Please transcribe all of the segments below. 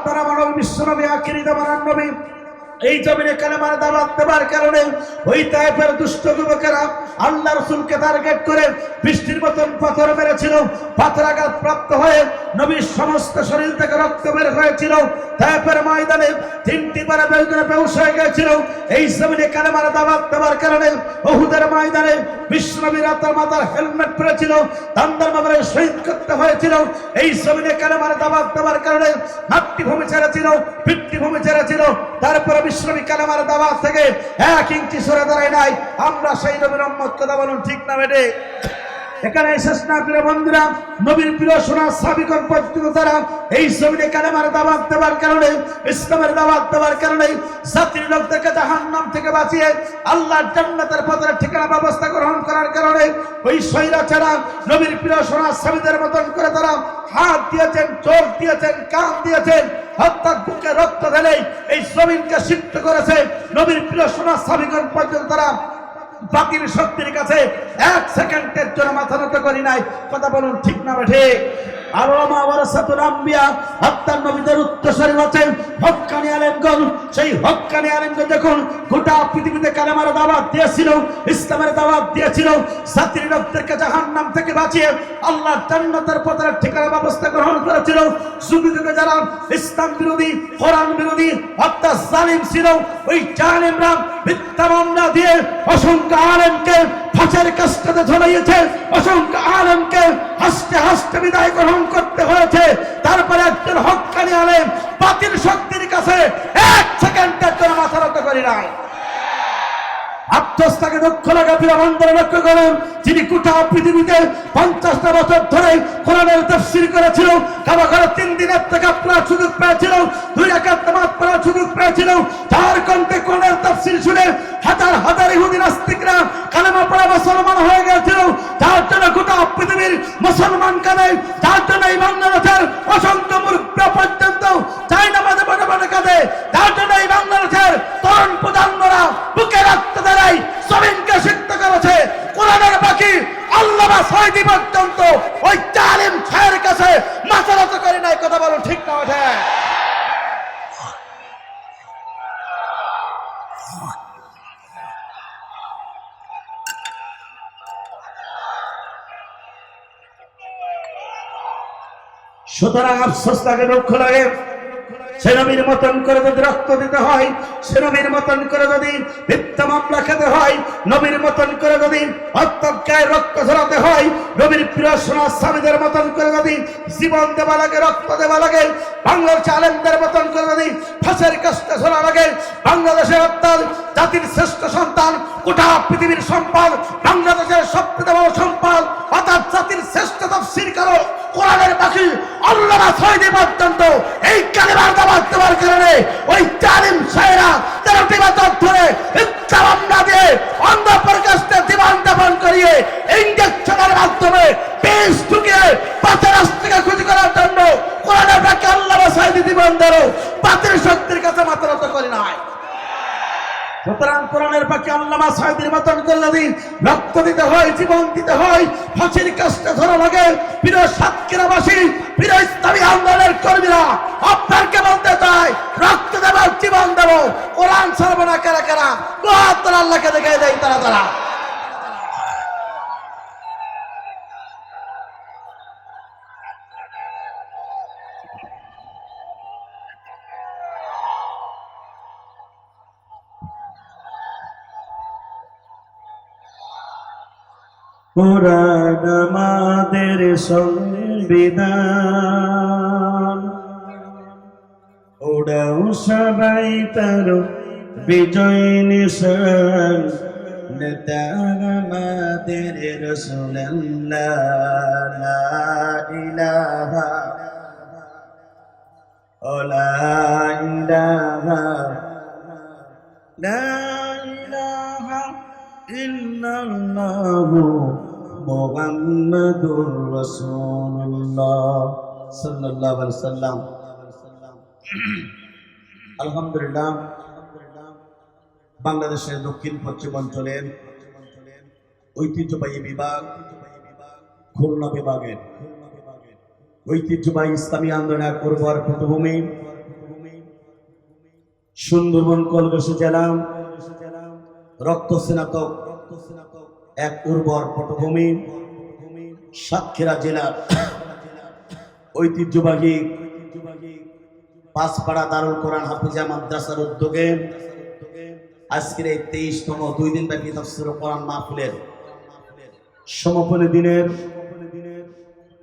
আপনারা মানব বিশ্বনবী আখিরি জামানার নবী এই জমিনে কালেমার দাওয়াত দেবার কারণে ওই তায়েফের দুষ্ট যুবকেরা আল্লাহ রাসূলকে টার্গেট করে বৃষ্টির মতন পাথর মেরেছিল। পাথরাঘাত প্রাপ্ত হয়ে নবীর সমস্ত শরীর থেকে রক্ত বের হয়েছিল। তায়েফের ময়দানে 3টি বার বেহুশ হয়ে গিয়েছিল। এই জমিনে কালেমার দাওয়াত দেবার কারণে উহুদের ময়দানে বিশ্বনবীর মাথার হেলমেট পরেছিল, দান্দার মাথায় শহীদ করতে হয়েছিল। এই জমিনে কালেমার দাওয়াত দেবার কারণে মাতৃভূমি ছেড়েছিল, পিতৃভূমি ছেড়েছিল। তারপরে বিশ্বনবী কালেমার দাওয়াত থেকে 1 ইঞ্চি সরে দাঁড়ায় নাই। আমরা সেই নবীর উম্মত, কথা বলুন ঠিক না বেটে? এখানে শেষ না প্রিয় বন্ধুরা, নবীর প্রিয় সোনা সাহাবীগণ পর্যন্ত তারা এই জমিনে কালেমার দাওয়াত দেওয়ার কারণে, ইসলামের দাওয়াত দেওয়ার কারণে জাতির লোকদেরকে জাহান্নাম থেকে বাঁচিয়ে আল্লাহর জান্নাতের পথের ঠিকানা ব্যবস্থা গ্রহণ করার কারণে ওই স্বৈরাচারা নবীর প্রিয় সোনা সাহাবীদের মতন করে তারা হাত দিয়েছেন, চোখ দিয়েছেন, কান দিয়েছেন, অর্থাৎ বুকে রক্ত ঢেলে এই জমিনকে সিক্ত করেছে। নবীর প্রিয় সোনা সাহাবীগণ পর্যন্ত তারা বাকির শক্তির কাছে 1 সেকেন্ডের জন্য মাথা নত করি নাই। কথা বলুন ঠিক না বেঠে? আর ওমা ওয়ারাসাতুল আম্বিয়া, হত্যার নবীদের উত্তরসূরি হচ্ছেন হক্কানি আলেমগণ। সেই হক্কানি আলেমগণ যখন গোটা পৃথিবীতে কালেমার দাওয়াত দিয়েছিল, ইসলামের দাওয়াত দিয়েছিল, জাতির লোকদেরকে জাহান্নাম থেকে বাঁচিয়ে আল্লাহর জান্নাতের পথের ঠিকানা ব্যবস্থা গ্রহণ করেছিল, যুগে যুগে যারা ইসলাম বিরোধী, কোরআন বিরোধী, অর্থাৎ জালিম ছিল, ওই জালিমরা মিথ্যা মামলা দিয়ে অসংখ্য আলেমকে ফাঁসের কাস্টাতে ঝুলাইয়েছে, অসংখ্য আলেমকে হাসতে হাসতে বিদায় গ্রহণ করতে হয়েছে। তারপরে একজন হক্কানি আলেম বাতিল শক্তির কাছে 1 সেকেন্ডের জন্য মাথা নত করি নাই। আত্মস্থাকে দুঃখ লাগা প্রিয় বন্ধুরা, লক্ষ্য করুন, যিনি গোটা পৃথিবীতে 50টা বছর ধরে কোরআনের তাফসীর করেছিল, কাবা ঘরে 3 দিনের থেকে আপনার সুযোগ পেয়েছিল, 2 রাকাত নামাজ পড়ার সুযোগ পেয়েছিল, যার কণ্ঠে কোরআনের তাফসীর শুনে হাজার হাজার ইহুদি নাস্তিকরা কালেমা পড়ে মুসলমান হয়ে গেছিল, যার জন্য গোটা পৃথিবীর মুসলমান কাঁদে, যার জন্য এই বাংলাদেশের অসংখ্য মুরব্বী পর্যন্ত চাই নামাজে বড় বড় কাঁদে, যার জন্য এই বাংলাদেশের তরুণ প্রজন্মরা বুকে রক্ত দেয়, জমিনকে সিক্ত করেছে। কোরআনের বাকি আল্লামা সাঈদী পর্যন্ত ওই জালিম ছায়ের কাছে মাথা নত করে নাই। কথা বলুন ঠিক না ওঠে? সুতরাং আফসোস লাগে, দুঃখ লাগে, সে নবীর মতন করে যদি রক্ত দিতে হয়, সে নবীর মতন করে যদি মিথ্যা মামলা খেতে হয়, নবীর মতন করে যদি অর্থাৎ গায়ে রক্ত ঝরাতে হয়, নবীর প্রিয় সোনা স্বামীদের মতন করে যদি জীবন দেওয়া লাগে, রক্ত দেওয়া লাগে, বাংলাদেশ আলেমদের মতন করে যদি ফাঁসের কাস্টে ঝরা লাগে, বাংলাদেশের অর্থাৎ জাতির শ্রেষ্ঠ সন্তান, গোটা পৃথিবীর সম্পদ, বাংলাদেশের সবচেয়ে বড় সম্পদ, অর্থাৎ জাতির শ্রেষ্ঠ তাফসীরকার কোরআনের বাকি আল্লামা সাঈদী পর্যন্ত এই কালেমার দাওয়াত দেওয়ার কারণে ওই জালিম শায়েরা 13টি বছর ধরে মিথ্যা মামলা দিয়ে অন্ধ প্রকাশ্যে জীবন যাপন করিয়ে ইঞ্জেকশনের মাধ্যমে পেশ ঢুকিয়ে পাথর থেকে খুঁজি করার জন্য কোরআনের বাকি আল্লামা সাঈদী জীবন দিল, বাতিল শক্তির কাছে মাথা নত করে নাই। সুতরাং কোরআনের পাখি আল্লামা সাঈদীর মতন করে যদি রক্ত দিতে হয়, জীবন দিতে হয়, ফাঁসির কাস্টে ধরা লাগে, প্রিয় সাতক্ষীরাবাসী, প্রিয় ইসলামী আন্দোলনের কর্মীরা, আপনাকে বলতে চাই, রক্ত দেব, জীবন দেব, কোরআন ছাড়বো না। কারা কারা তারা আল্লাহকে দেখাই দেয়? তারা তারা কোরআন আমাদের সংবিধান, ওড়াও সবাই তার বিজয় নিশান, নেতা আমাদের রাসূলুল্লাহ, লা ইলাহা লা ইলাহা লা ইলাহা ইল্লাল্লাহু মুহাম্মাদুর রাসূলুল্লাহ সাল্লাল্লাহু আলাইহি ওয়াসাল্লাম। আলহামদুলিল্লাহ, বাংলাদেশের দক্ষিণ পশ্চিম অঞ্চলের ঐতিহ্যবাহী বিভাগ খুলনা বিভাগের ঐতিহ্যবাহী ইসলামী আন্দোলনের পূর্বর পটভূমি সুন্দরবন কলকাতা জেলা রক্ত স্নাতক এক উর্বর পটভূমি সাতক্ষীরা জেলার ঐতিহ্যবাহী পাঁচপাড়া দারুল কোরআন হাফিজা মাদ্রাসার উদ্যোগে আজকের এই 23তম 2 দিন ব্যাপী তাফসীরুল কোরআন মাহফিলের সমাপনী দিনের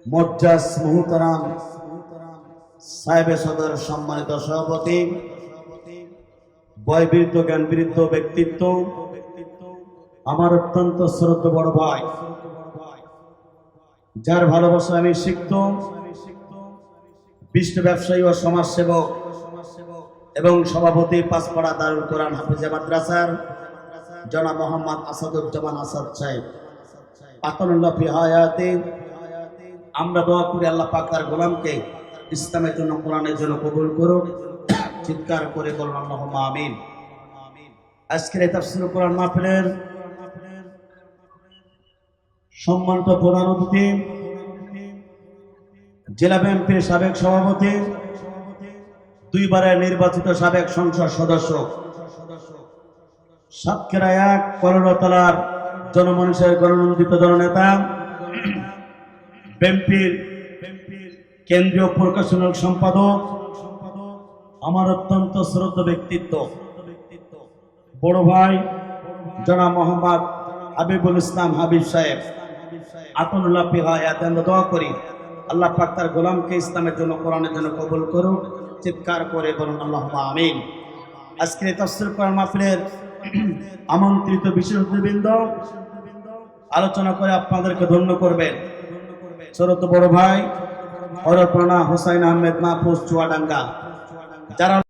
মজ্জাজ মুহতারাম সাহেবে সদর সম্মানিত সভাপতি বয়বৃদ্ধ জ্ঞানবৃদ্ধ ব্যক্তিত্ব আমার অত্যন্ত শ্রদ্ধেয় বড় ভাই, যার ভালোবাসা আমি শিখত, বিশিষ্ট ব্যবসায়ী ও সমাজসেবক এবং সভাপতি পাঁচপাড়া দারুল কোরআন হাফিজা মাদ্রাসার জনাব মোহাম্মদ আসাদুজ্জামান আসাদ সাহেব আতানুল্লাহ ফি হায়াতে। আমরা দোয়া করি আল্লাহ পাক তার গোলামকে ইসলামের জন্য কোরআনের জন্য কবুল করুন। চিৎকার করে বলুন আল্লাহুম্মা আমিন। আজকের এই তাফসীরুল কোরআন মাহফিলের সম্মানিত প্রধান অতিথি জেলা বিএনপির সাবেক সভাপতি, 2 বারের নির্বাচিত সাবেক সংসদ সদস্য, সাতক্ষীরা 1 কলরতলার জনমানুষের গণনন্দিত জননেতা, বিএনপির কেন্দ্রীয় প্রকাশনাল সম্পাদক, আমার অত্যন্ত শ্রদ্ধেয় ব্যক্তিত্ব বড় ভাই জনাব মোহাম্মদ হাবিবুল ইসলাম হাবিব সাহেব আতানুল্লাহ ফি হায়াতে। আমরা দোয়া করি আল্লাহ পাক তার গোলামকে ইসলামের জন্য কোরআনের জন্য কবুল করুন। চিৎকার করে বলুন আল্লাহুম্মা আমিন। আজকের এই তাফসীরুল কোরআন মাহফিলের আমন্ত্রিত বিশেষ অতিথিবৃন্দ আলোচনা করে আপনাদেরকে ধন্য করবেন শ্রদ্ধেয় বড় ভাই হযরত মাওলানা হুসাইন আহমেদ মাহফুজ চুয়াডাঙ্গা, যারা